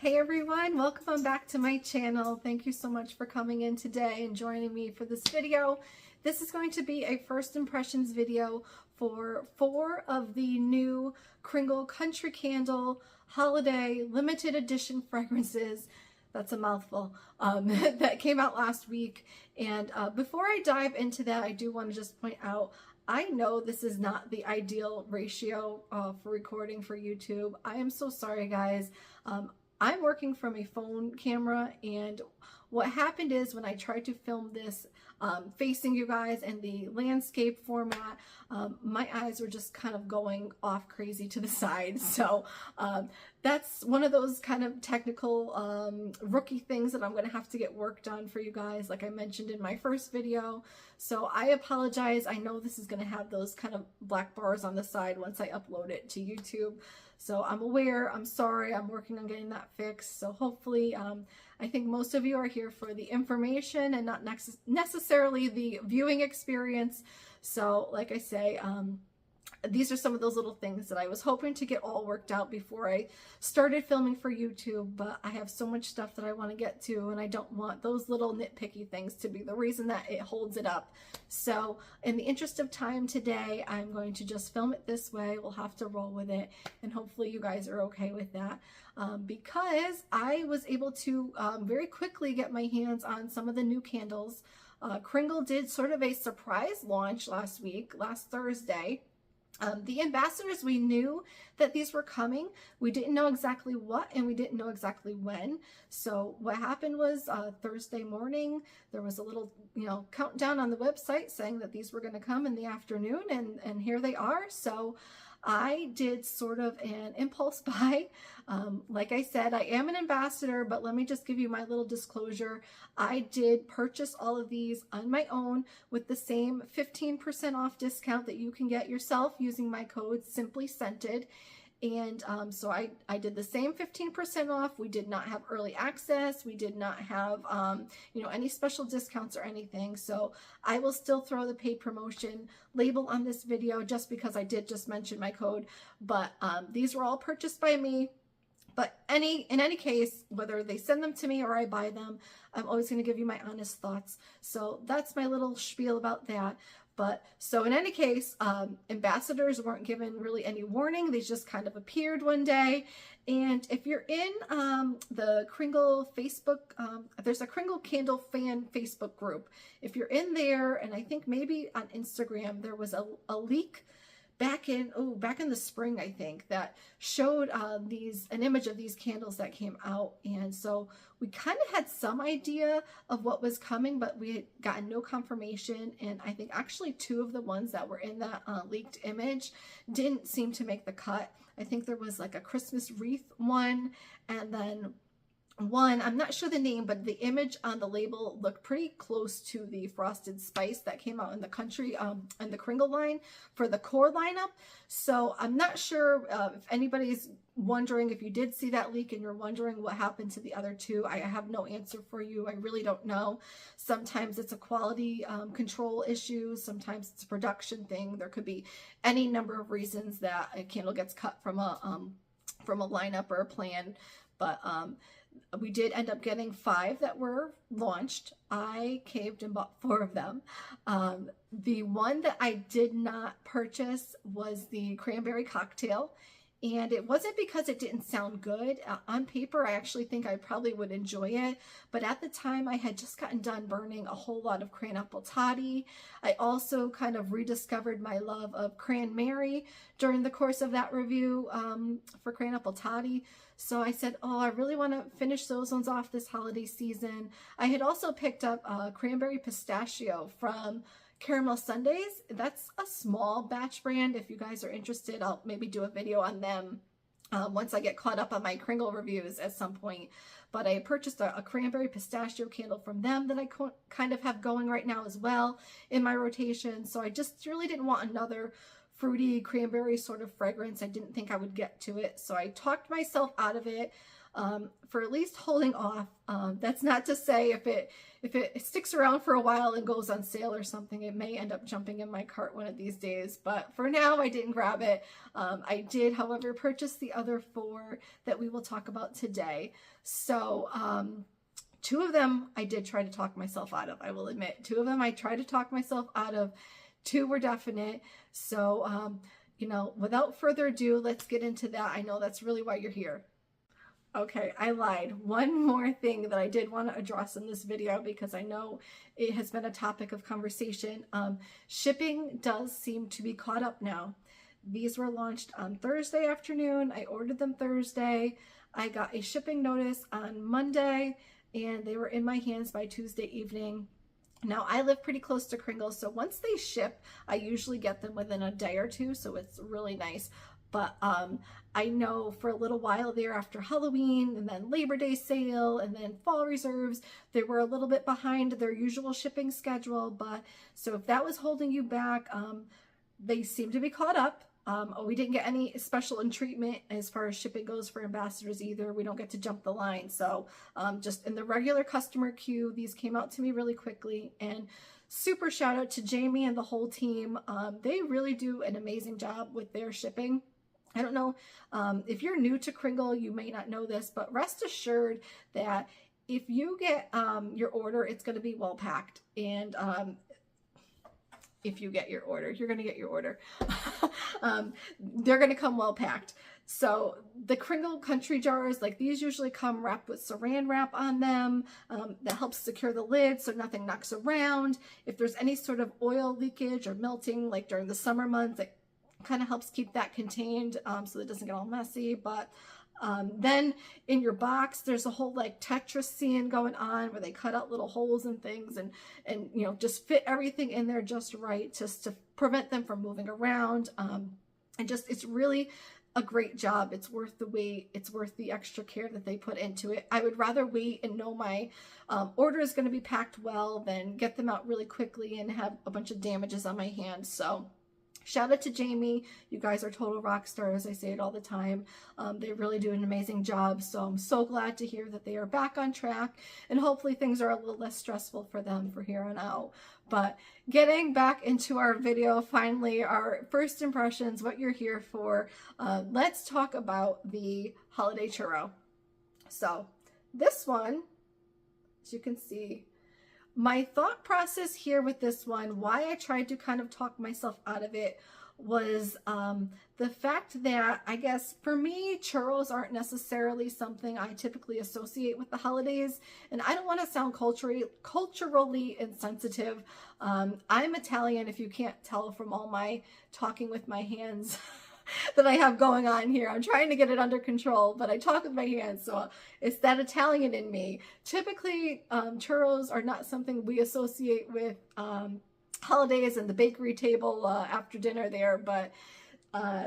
Hey everyone, welcome back to my channel. Thank you so much for coming in today and joining me for this video. This is going to be a first impressions video for 4 of the new Kringle Country Candle Holiday Limited Edition fragrances. That's a mouthful. That came out last week. And before I dive into that, I do want to just point out, I know this is not the ideal ratio for recording for YouTube. I am so sorry, guys. I'm working from a phone camera, and what happened is when I tried to film this facing you guys in the landscape format, my eyes were just kind of going off crazy to the side. So that's one of those kind of technical rookie things that I'm going to have to get worked on for you guys, like I mentioned in my first video. So I apologize. I know this is going to have those kind of black bars on the side once I upload it to YouTube. So I'm aware, I'm sorry, I'm working on getting that fixed. So hopefully, I think most of you are here for the information and not necessarily the viewing experience. So like I say, these are some of those little things that I was hoping to get all worked out before I started filming for YouTube, but I have so much stuff that I want to get to, and I don't want those little nitpicky things to be the reason that it holds it up. So in the interest of time today, I'm going to just film it this way. We'll have to roll with it, and hopefully you guys are okay with that, because I was able to very quickly get my hands on some of the new candles. Kringle did sort of a surprise launch last Thursday. The ambassadors, we knew that these were coming. We didn't know exactly what, and we didn't know exactly when. So what happened was Thursday morning, there was a little, countdown on the website saying that these were going to come in the afternoon, and here they are. So I did sort of an impulse buy. Like I said, I am an ambassador, but let me just give you my little disclosure. I did purchase all of these on my own with the same 15% off discount that you can get yourself using my code Simply Scented. And so I did the same 15% off. We did not have early access. We did not have, any special discounts or anything. So I will still throw the paid promotion label on this video just because I did just mention my code. But these were all purchased by me. But in any case, whether they send them to me or I buy them, I'm always going to give you my honest thoughts. So that's my little spiel about that. But so in any case, ambassadors weren't given really any warning. They just kind of appeared one day. And if you're in the Kringle Facebook, there's a Kringle Candle fan Facebook group. If you're in there, and I think maybe on Instagram, there was a leak back in the spring, I think, that showed an image of these candles that came out. And so we kind of had some idea of what was coming, but we had gotten no confirmation. And I think actually 2 of the ones that were in that leaked image didn't seem to make the cut. I think there was like a Christmas wreath one, and then one, I'm not sure the name, but the image on the label looked pretty close to the Frosted Spice that came out in the country, in the Kringle line for the core lineup. So I'm not sure if anybody's wondering, if you did see that leak and you're wondering what happened to the other 2, I have no answer for you. I really don't know. Sometimes it's a quality control issue. Sometimes it's a production thing. There could be any number of reasons that a candle gets cut from a lineup or a plan. But we did end up getting 5 that were launched. I caved and bought 4 of them. The one that I did not purchase was the cranberry cocktail. And it wasn't because it didn't sound good. On paper, I actually think I probably would enjoy it. But at the time, I had just gotten done burning a whole lot of cran-apple toddy. I also kind of rediscovered my love of cranberry during the course of that review for cran-apple toddy. So I said, oh, I really want to finish those ones off this holiday season. I had also picked up cranberry pistachio from Caramel Sundays. That's a small batch brand. If you guys are interested, I'll maybe do a video on them once I get caught up on my Kringle reviews at some point. But I purchased a cranberry pistachio candle from them that I kind of have going right now as well in my rotation. So I just really didn't want another fruity cranberry sort of fragrance. I didn't think I would get to it. So I talked myself out of it. for at least holding off. That's not to say if it sticks around for a while and goes on sale or something, it may end up jumping in my cart one of these days. But for now, I didn't grab it. I did, however, purchase the other 4 that we will talk about today. So 2 of them I did try to talk myself out of, I will admit. 2 of them I tried to talk myself out of. 2 were definite. So, you know, without further ado, let's get into that. I know that's really why you're here. Okay, I lied. One more thing that I did want to address in this video, because I know it has been a topic of conversation. Shipping does seem to be caught up now. These were launched on Thursday afternoon. I ordered them Thursday. I got a shipping notice on Monday, and they were in my hands by Tuesday evening. Now, I live pretty close to Kringle, so once they ship, I usually get them within a day or 2, so it's really nice. But I know for a little while there after Halloween and then Labor Day sale and then fall reserves, they were a little bit behind their usual shipping schedule. But so if that was holding you back, they seem to be caught up. We didn't get any special treatment as far as shipping goes for ambassadors either. We don't get to jump the line. So just in the regular customer queue, these came out to me really quickly. And super shout out to Jamie and the whole team. They really do an amazing job with their shipping. I don't know if you're new to Kringle, you may not know this, but rest assured that if you get your order, it's going to be well packed. And if you get your order, you're going to get your order. They're going to come well packed. So the Kringle country jars, like these usually come wrapped with saran wrap on them. That helps secure the lid so nothing knocks around. If there's any sort of oil leakage or melting, like during the summer months, it kind of helps keep that contained so that it doesn't get all messy. But then in your box, there's a whole like Tetris scene going on where they cut out little holes and things and you know, just fit everything in there just right, just to prevent them from moving around. And just, it's really a great job. It's worth the wait. It's worth the extra care that they put into it. I would rather wait and know my order is going to be packed well than get them out really quickly and have a bunch of damages on my hands. So shout out to Jamie. You guys are total rock stars. I say it all the time. They really do an amazing job. So I'm so glad to hear that they are back on track, and hopefully things are a little less stressful for them for here on out. But getting back into our video, finally, our first impressions, what you're here for, let's talk about the holiday churro. So this one, as you can see, my thought process here with this one, why I tried to kind of talk myself out of it, was the fact that I guess for me, churros aren't necessarily something I typically associate with the holidays. And I don't want to sound culturally insensitive. I'm Italian, if you can't tell from all my talking with my hands that I have going on here. I'm trying to get it under control, but I talk with my hands, so it's that Italian in me. Typically, churros are not something we associate with holidays and the bakery table after dinner there, but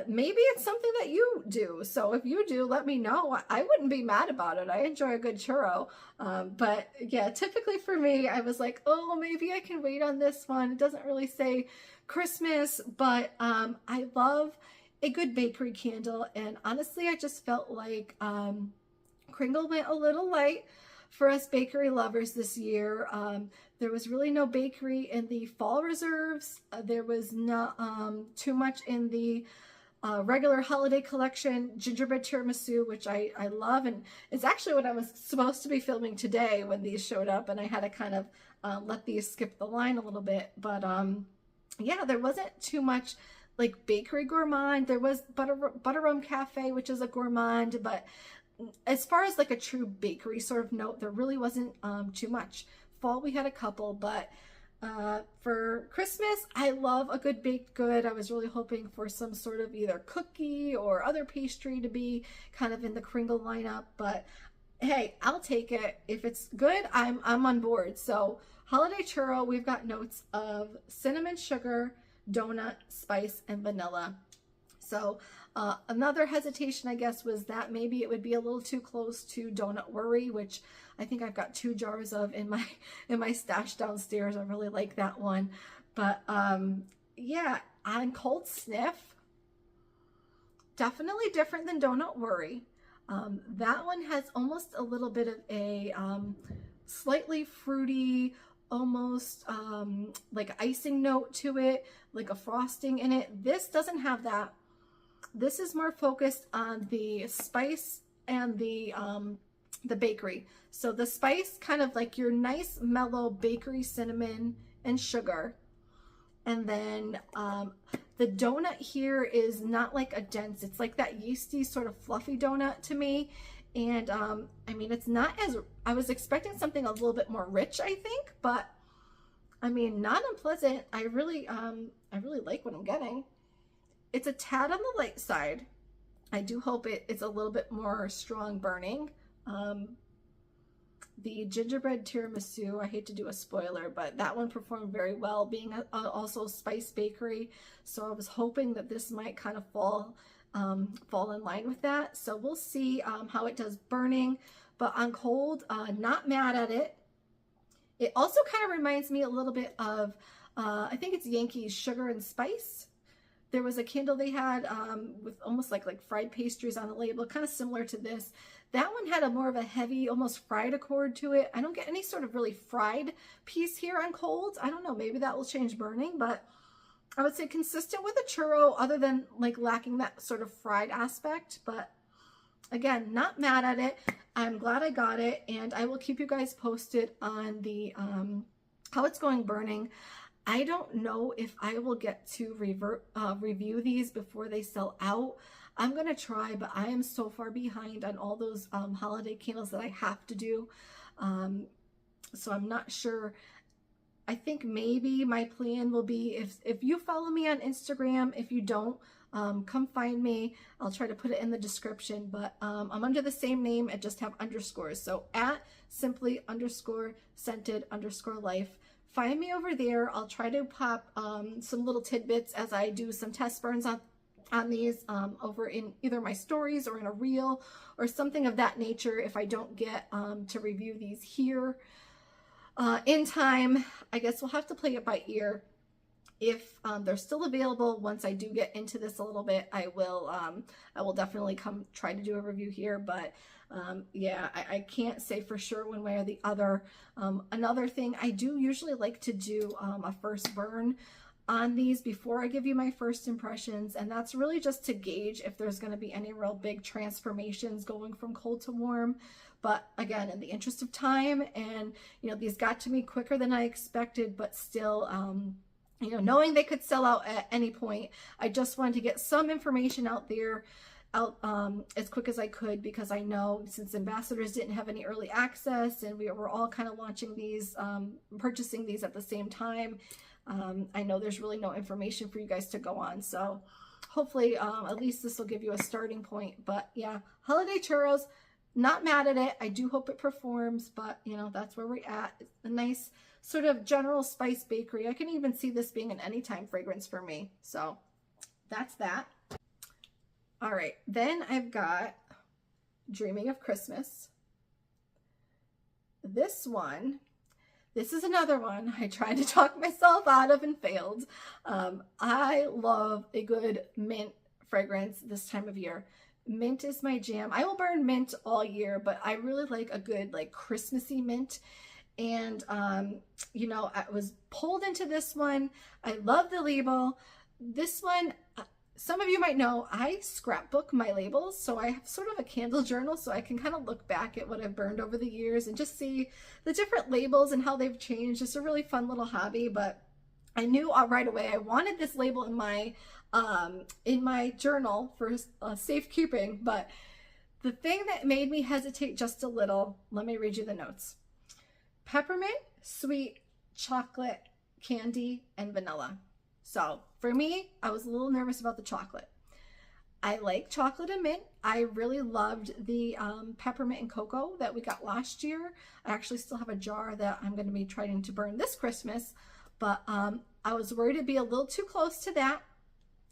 maybe it's something that you do. So if you do, let me know. I wouldn't be mad about it. I enjoy a good churro. But yeah, typically for me, I was like, oh, maybe I can wait on this one. It doesn't really say Christmas, but I love a good bakery candle, and honestly I just felt like Kringle went a little light for us bakery lovers this year. There was really no bakery in the fall reserves. There was not too much in the regular holiday collection gingerbread tiramisu, which I love, and it's actually what I was supposed to be filming today when these showed up, and I had to kind of let these skip the line a little bit. But yeah, there wasn't too much like bakery gourmand. There was Butter Rum Cafe, which is a gourmand, but as far as like a true bakery sort of note, there really wasn't too much. Fall, we had a couple, but for Christmas, I love a good baked good. I was really hoping for some sort of either cookie or other pastry to be kind of in the Kringle lineup, but hey, I'll take it. If it's good, I'm on board. So holiday churro, we've got notes of cinnamon sugar, donut, spice, and vanilla. So another hesitation, I guess, was that maybe it would be a little too close to Donut Worry, which I think I've got 2 jars of in my stash downstairs. I really like that one. But yeah, on cold sniff, definitely different than Donut Worry. That one has almost a little bit of a slightly fruity, almost like icing note to it, like a frosting in it. This doesn't have that. This is more focused on the spice and the bakery. So the spice, kind of like your nice mellow bakery cinnamon and sugar. And then the donut here is not like a dense, it's like that yeasty sort of fluffy donut to me. And I mean, it's not as, I was expecting something a little bit more rich, I think, but I mean, not unpleasant. I really like what I'm getting. It's a tad on the light side. I do hope it's a little bit more strong burning. The gingerbread tiramisu, I hate to do a spoiler, but that one performed very well, being also spice bakery. So I was hoping that this might kind of fall in line with that. So we'll see how it does burning, but on cold, not mad at it. It also kind of reminds me a little bit of, I think it's Yankees Sugar and Spice. There was a candle they had with almost like fried pastries on the label, kind of similar to this. That one had a more of a heavy, almost fried accord to it. I don't get any sort of really fried piece here on cold. I don't know, maybe that will change burning, but I would say consistent with a churro, other than like lacking that sort of fried aspect. But again, not mad at it. I'm glad I got it, and I will keep you guys posted on the how it's going burning. I don't know if I will get to review these before they sell out. I'm going to try, but I am so far behind on all those holiday candles that I have to do. So I'm not sure. I think maybe my plan will be, if you follow me on Instagram, if you don't, come find me. I'll try to put it in the description, but I'm under the same name. I just have underscores. So at simply_scented_life. Find me over there. I'll try to pop some little tidbits as I do some test burns on these over in either my stories or in a reel or something of that nature if I don't get to review these here in time. I guess we'll have to play it by ear. If they're still available, once I do get into this a little bit, I will definitely come try to do a review here. But yeah, I can't say for sure one way or the other. Another thing, I do usually like to do a first burn on these before I give you my first impressions, and that's really just to gauge if there's going to be any real big transformations going from cold to warm. But again, in the interest of time, and you know, these got to me quicker than I expected, but still, you know, knowing they could sell out at any point, I just wanted to get some information out there as quick as I could, because I know since ambassadors didn't have any early access and we were all kind of launching these, purchasing these at the same time, I know there's really no information for you guys to go on. So hopefully at least this will give you a starting point. But yeah, holiday churros, not mad at it. I do hope it performs, but you know, that's where we're at. It's a nice sort of general spice bakery. I can even see this being an anytime fragrance for me. So that's that. All right, then I've got Dreaming of Christmas. This is another one I tried to talk myself out of and failed. I love a good mint fragrance this time of year. Mint is my jam. I will burn mint all year, but I really like a good like Christmassy mint. And you know, I was pulled into this one. I love the label. This one, some of you might know, I scrapbook my labels. So I have sort of a candle journal, so I can kind of look back at what I've burned over the years and just see the different labels and how they've changed. It's a really fun little hobby, but I knew right away I wanted this label in my journal for safekeeping. But the thing that made me hesitate just a little, let me read you the notes. Peppermint, sweet, chocolate, candy, and vanilla. So for me, I was a little nervous about the chocolate. I like chocolate and mint. I really loved the peppermint and cocoa that we got last year. I actually still have a jar that I'm going to be trying to burn this Christmas, but I was worried it'd be a little too close to that.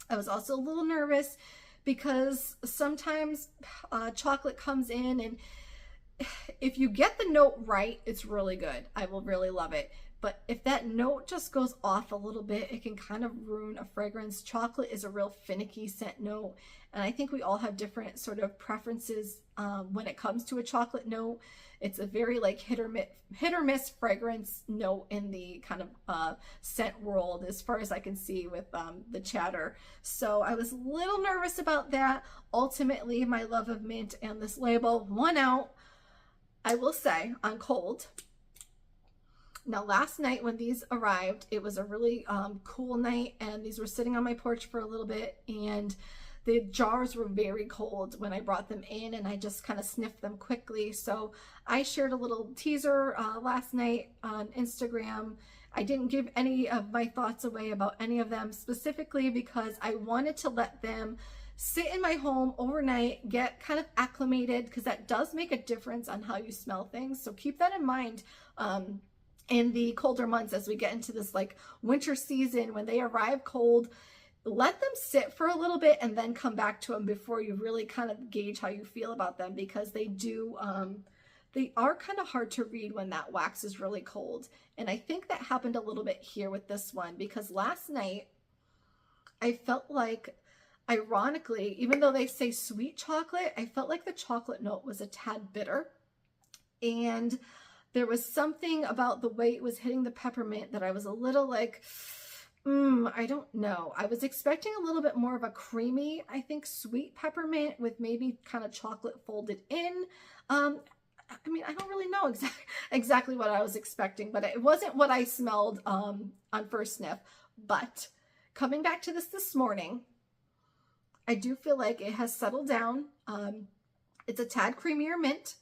I was also a little nervous because sometimes chocolate comes in, and if you get the note right, it's really good. I will really love it. but if that note just goes off a little bit, it can kind of ruin a fragrance. Chocolate is a real finicky scent note, and I think we all have different sort of preferences when it comes to a chocolate note. It's a very like hit or miss fragrance note in the kind of scent world, as far as I can see with the chatter. So I was a little nervous about that. Ultimately, my love of mint and this label won out, I will say, on cold. Now, last night when these arrived, it was a really cool night, and these were sitting on my porch for a little bit, and the jars were very cold when I brought them in, and I just kind of sniffed them quickly. So I shared a little teaser last night on Instagram. I didn't give any of my thoughts away about any of them, specifically because I wanted to let them sit in my home overnight, get kind of acclimated, because that does make a difference on how you smell things. So keep that in mind in the colder months as we get into this like winter season. When they arrive cold, let them sit for a little bit and then come back to them before you really kind of gauge how you feel about them, because they are kind of hard to read when that wax is really cold. And I think that happened a little bit here with this one, because last night I felt like, ironically, even though they say sweet chocolate, I felt like the chocolate note was a tad bitter. And there was something about the way it was hitting the peppermint that I was a little like, I don't know. I was expecting a little bit more of a creamy, I think, sweet peppermint with maybe kind of chocolate folded in. I mean, I don't really know exactly what I was expecting, but it wasn't what I smelled on first sniff. But coming back to this morning, I do feel like it has settled down. It's a tad creamier mint,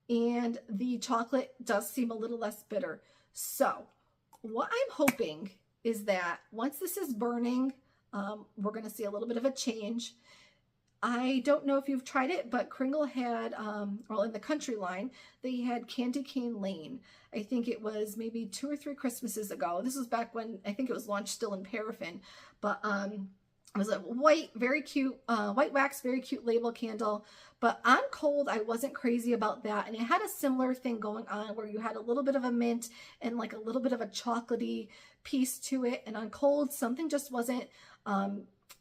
and the chocolate does seem a little less bitter. So what I'm hoping is that once this is burning, we're going to see a little bit of a change. I don't know if you've tried it, but Kringle had, well, in the country line, they had Candy Cane Lane. I think it was maybe 2 or 3 Christmases ago. This was back when I think it was launched still in paraffin, but it was a white, very cute, white wax, very cute label candle. But on cold, I wasn't crazy about that. And it had a similar thing going on where you had a little bit of a mint and like a little bit of a chocolatey piece to it. And on cold, something just wasn't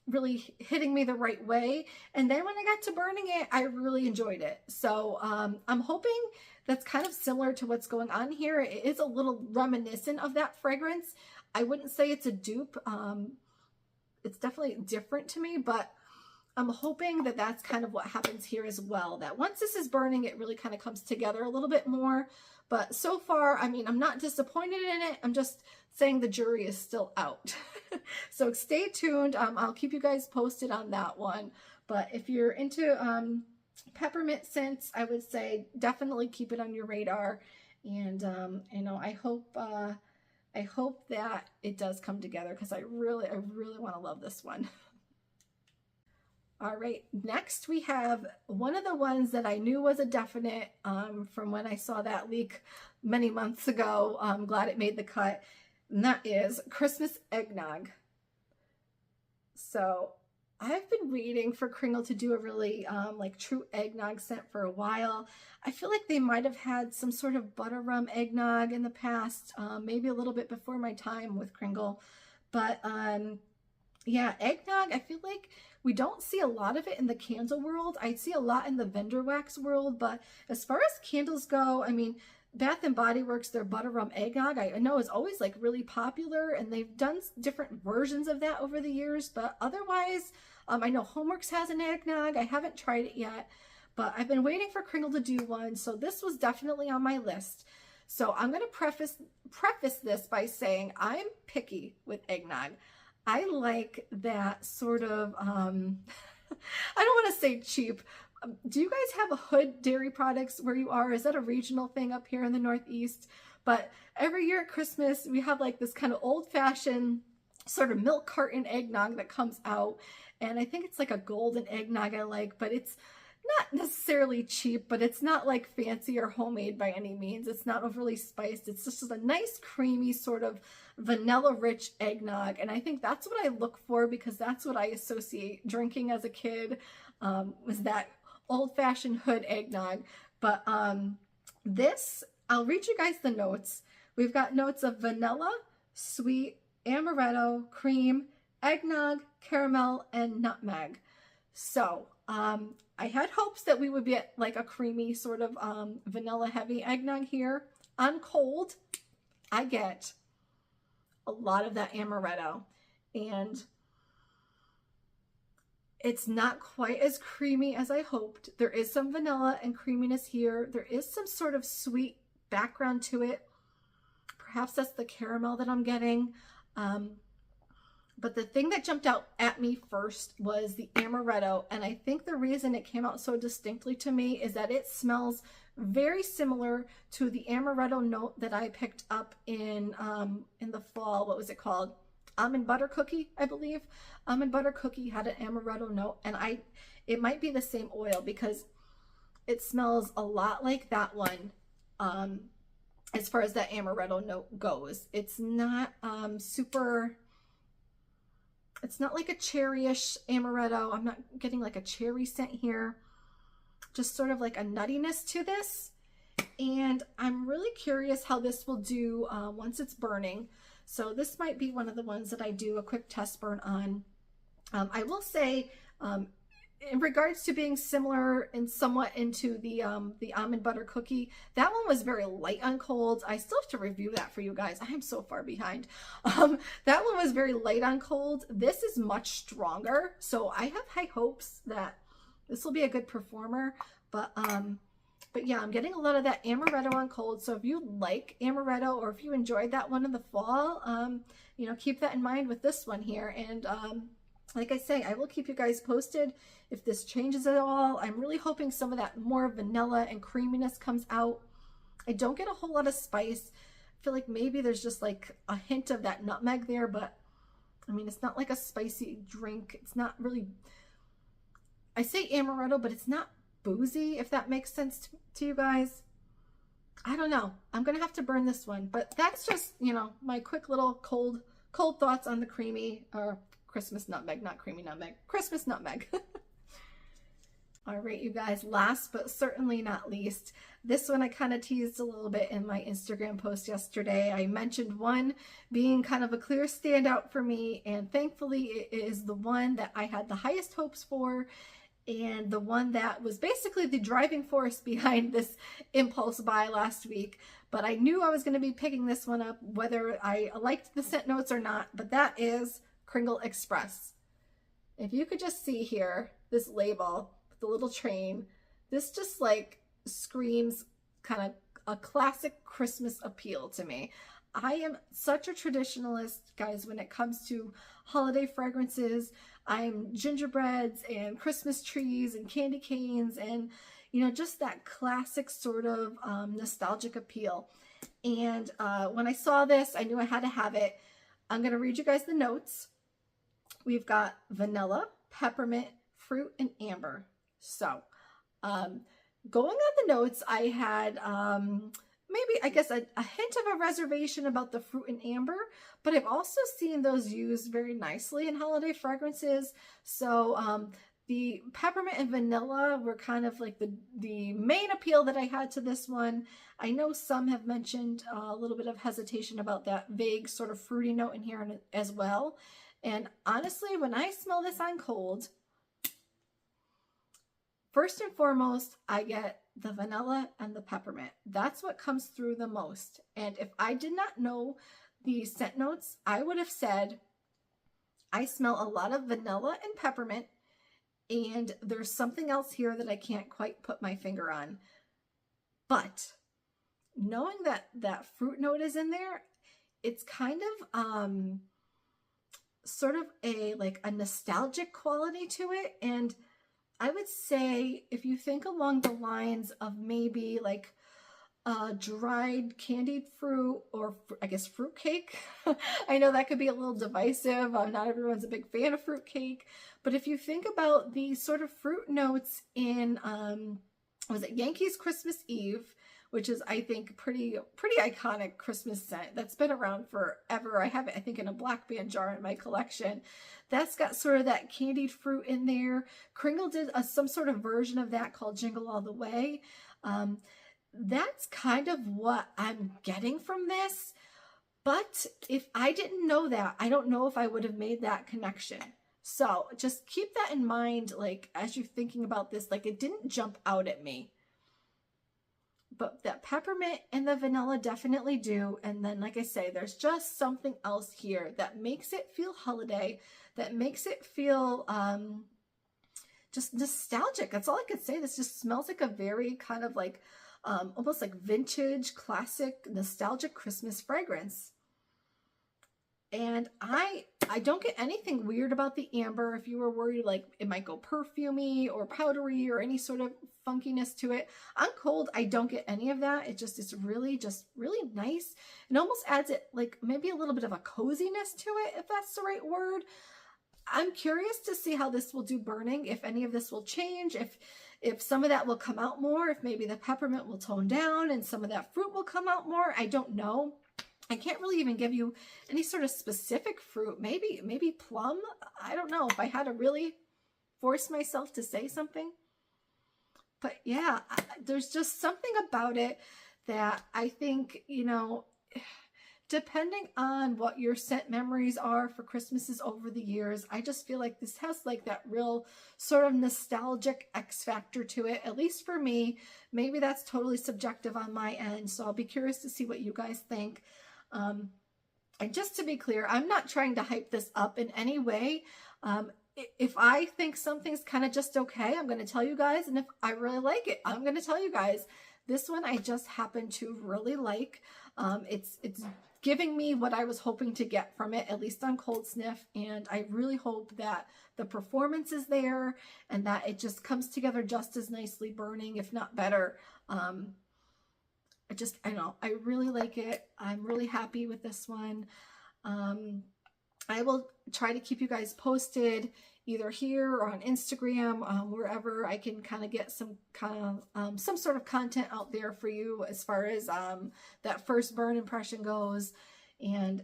really hitting me the right way. And then when I got to burning it, I really enjoyed it. So I'm hoping that's kind of similar to what's going on here. It is a little reminiscent of that fragrance. I wouldn't say it's a dupe. It's definitely different to me, but I'm hoping that that's kind of what happens here as well, that once this is burning, it really kind of comes together a little bit more. But so far, I mean, I'm not disappointed in it. I'm just saying the jury is still out. So stay tuned. I'll keep you guys posted on that one. But if you're into peppermint scents, I would say definitely keep it on your radar. And, you know, I hope that it does come together, because I really want to love this one. All right, next we have one of the ones that I knew was a definite from when I saw that leak many months ago. I'm glad it made the cut, and that is Christmas Eggnog. So I've been waiting for Kringle to do a really like true eggnog scent for a while. I feel like they might have had some sort of butter rum eggnog in the past, maybe a little bit before my time with Kringle. But yeah, eggnog, I feel like we don't see a lot of it in the candle world. I see a lot in the vendor wax world, but as far as candles go, I mean, Bath and Body Works, their butter rum eggnog, I know is always like really popular, and they've done different versions of that over the years. But otherwise, I know Homeworks has an eggnog. I haven't tried it yet, but I've been waiting for Kringle to do one, so this was definitely on my list. So I'm going to preface this by saying I'm picky with eggnog. I like that sort of, I don't want to say cheap. Do you guys have a Hood Dairy Products where you are? Is that a regional thing up here in the Northeast? But every year at Christmas, we have like this kind of old-fashioned sort of milk carton eggnog that comes out. And I think it's like a golden eggnog I like, but it's not necessarily cheap, but it's not like fancy or homemade by any means. It's not overly spiced. It's just a nice, creamy sort of vanilla-rich eggnog. And I think that's what I look for, because that's what I associate drinking as a kid, was that old-fashioned Hood eggnog. But this, I'll read you guys the notes. We've got notes of vanilla, sweet, amaretto, cream, eggnog, caramel, and nutmeg. So I had hopes that we would get like a creamy sort of vanilla heavy eggnog here. On cold, I get a lot of that amaretto, and it's not quite as creamy as I hoped. There is some vanilla and creaminess here. There is some sort of sweet background to it. Perhaps that's the caramel that I'm getting. But the thing that jumped out at me first was the amaretto. And I think the reason it came out so distinctly to me is that it smells very similar to the amaretto note that I picked up in the fall. What was it called? Almond butter cookie, I believe. Almond butter cookie had an amaretto note, and it might be the same oil because it smells a lot like that one. As far as that amaretto note goes, it's not it's not like a cherryish amaretto. I'm not getting like a cherry scent here. Just sort of like a nuttiness to this. And I'm really curious how this will do once it's burning. So this might be one of the ones that I do a quick test burn on. I will say, in regards to being similar and somewhat into the almond butter cookie, that one was very light on cold. I still have to review that for you guys. I am so far behind. That one was very light on cold. This is much stronger, so I have high hopes that this will be a good performer. But yeah, I'm getting a lot of that amaretto on cold. So if you like amaretto, or if you enjoyed that one in the fall, you know, keep that in mind with this one here. And like I say, I will keep you guys posted if this changes at all. I'm really hoping some of that more vanilla and creaminess comes out. I don't get a whole lot of spice. I feel like maybe there's just like a hint of that nutmeg there, but I mean, it's not like a spicy drink. It's not really, I say amaretto, but it's not boozy, if that makes sense to you guys. I don't know. I'm gonna have to burn this one, but that's just, you know, my quick little cold thoughts on the creamy Christmas nutmeg, not creamy nutmeg, Christmas nutmeg. All right, you guys, last but certainly not least, this one I kind of teased a little bit in my Instagram post yesterday. I mentioned one being kind of a clear standout for me, and thankfully it is the one that I had the highest hopes for, and the one that was basically the driving force behind this impulse buy last week. But I knew I was going to be picking this one up, whether I liked the scent notes or not, but that is Kringle Express. If you could just see here, this label, the little train, this just like screams kind of a classic Christmas appeal to me. I am such a traditionalist, guys, when it comes to holiday fragrances. I'm gingerbreads and Christmas trees and candy canes and, you know, just that classic sort of nostalgic appeal. And when I saw this, I knew I had to have it. I'm going to read you guys the notes. We've got vanilla, peppermint, fruit, and amber. So going on the notes, I had maybe, I guess, a hint of a reservation about the fruit and amber, but I've also seen those used very nicely in holiday fragrances. So the peppermint and vanilla were kind of like the main appeal that I had to this one. I know some have mentioned a little bit of hesitation about that vague sort of fruity note in here as well. And honestly, when I smell this on cold, first and foremost, I get the vanilla and the peppermint. That's what comes through the most. And if I did not know the scent notes, I would have said I smell a lot of vanilla and peppermint, and there's something else here that I can't quite put my finger on. But knowing that that fruit note is in there, it's kind of sort of a nostalgic quality to it. And I would say if you think along the lines of maybe like dried candied fruit, or I guess fruit cake. I know that could be a little divisive. Not everyone's a big fan of fruit cake, but if you think about the sort of fruit notes in was it Yankees Christmas Eve, which is, I think, pretty iconic Christmas scent that's been around forever. I have it, I think, in a black band jar in my collection. That's got sort of that candied fruit in there. Kringle did some sort of version of that called Jingle All the Way. that's kind of what I'm getting from this. But if I didn't know that, I don't know if I would have made that connection. So just keep that in mind, like, as you're thinking about this, like, it didn't jump out at me. But that peppermint and the vanilla definitely do. And then, like I say, there's just something else here that makes it feel holiday, that makes it feel just nostalgic. That's all I could say. This just smells like a very kind of like almost like vintage, classic, nostalgic Christmas fragrance. And I don't get anything weird about the amber. If you were worried like it might go perfumey or powdery or any sort of funkiness to it, on cold I don't get any of that. It just is really nice. It almost adds it like maybe a little bit of a coziness to it, if that's the right word. I'm curious to see how this will do burning, if any of this will change, if some of that will come out more, if maybe the peppermint will tone down and some of that fruit will come out more. I don't know. I can't really even give you any sort of specific fruit. Maybe plum. I don't know if I had to really force myself to say something. But yeah, there's just something about it that I think, you know, depending on what your scent memories are for Christmases over the years, I just feel like this has like that real sort of nostalgic X factor to it, at least for me. Maybe that's totally subjective on my end, so I'll be curious to see what you guys think. And just to be clear, I'm not trying to hype this up in any way. If I think something's kind of just okay, I'm going to tell you guys. And if I really like it, I'm going to tell you guys. This one I just happen to really like. It's giving me what I was hoping to get from it, at least on cold sniff. And I really hope that the performance is there and that it just comes together just as nicely burning, if not better. I know, I really like it. I'm really happy with this one. I will try to keep you guys posted either here or on Instagram, wherever I can kind of get some kind of some sort of content out there for you as far as that first burn impression goes. And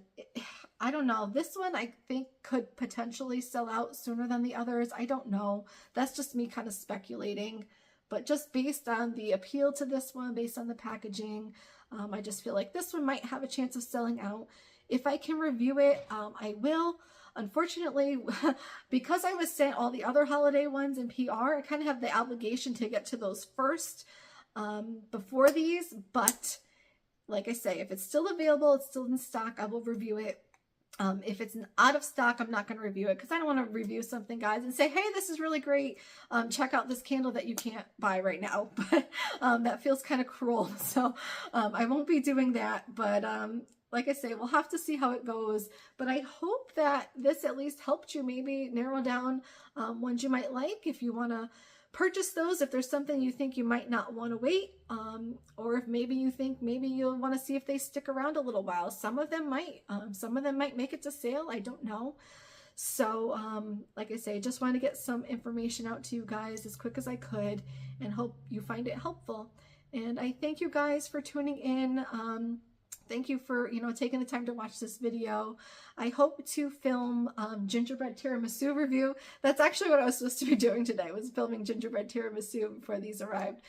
I don't know, this one I think could potentially sell out sooner than the others. I don't know. That's just me kind of speculating. But just based on the appeal to this one, based on the packaging, I just feel like this one might have a chance of selling out. If I can review it, I will. Unfortunately, because I was sent all the other holiday ones in PR, I kind of have the obligation to get to those first before these. But like I say, if it's still available, it's still in stock, I will review it. If it's out of stock, I'm not going to review it because I don't want to review something, guys, and say, hey, this is really great. Check out this candle that you can't buy right now. But that feels kind of cruel. So I won't be doing that. But like I say, we'll have to see how it goes. But I hope that this at least helped you maybe narrow down ones you might like. If you want to purchase those, if there's something you think you might not want to wait, or if maybe you think maybe you'll want to see if they stick around a little while. Some of them might make it to sale. I don't know. So like I say, just want to get some information out to you guys as quick as I could and hope you find it helpful. And I thank you guys for tuning in. Thank you for, taking the time to watch this video. I hope to film gingerbread tiramisu review. That's actually what I was supposed to be doing today, was filming gingerbread tiramisu before these arrived.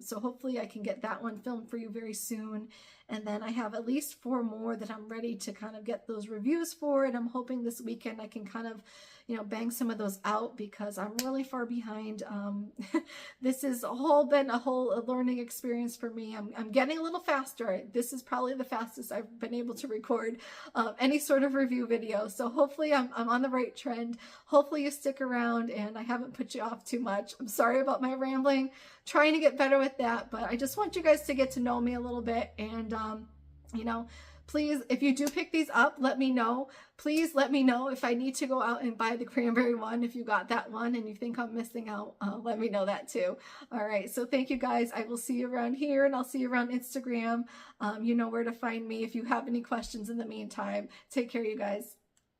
So hopefully I can get that one filmed for you very soon. And then I have at least 4 more that I'm ready to kind of get those reviews for. And I'm hoping this weekend I can kind of, bang some of those out because I'm really far behind. This has been a whole learning experience for me. I'm getting a little faster. This is probably the fastest I've been able to record any sort of review video. So hopefully I'm on the right trend. Hopefully you stick around and I haven't put you off too much. I'm sorry about my rambling. Trying to get better with that, but I just want you guys to get to know me a little bit. And please, if you do pick these up, let me know. Please let me know if I need to go out and buy the cranberry one. If you got that one and you think I'm missing out, let me know that too. All right, so thank you guys. I will see you around here and I'll see you around Instagram. You know where to find me if you have any questions in the meantime. Take care, you guys.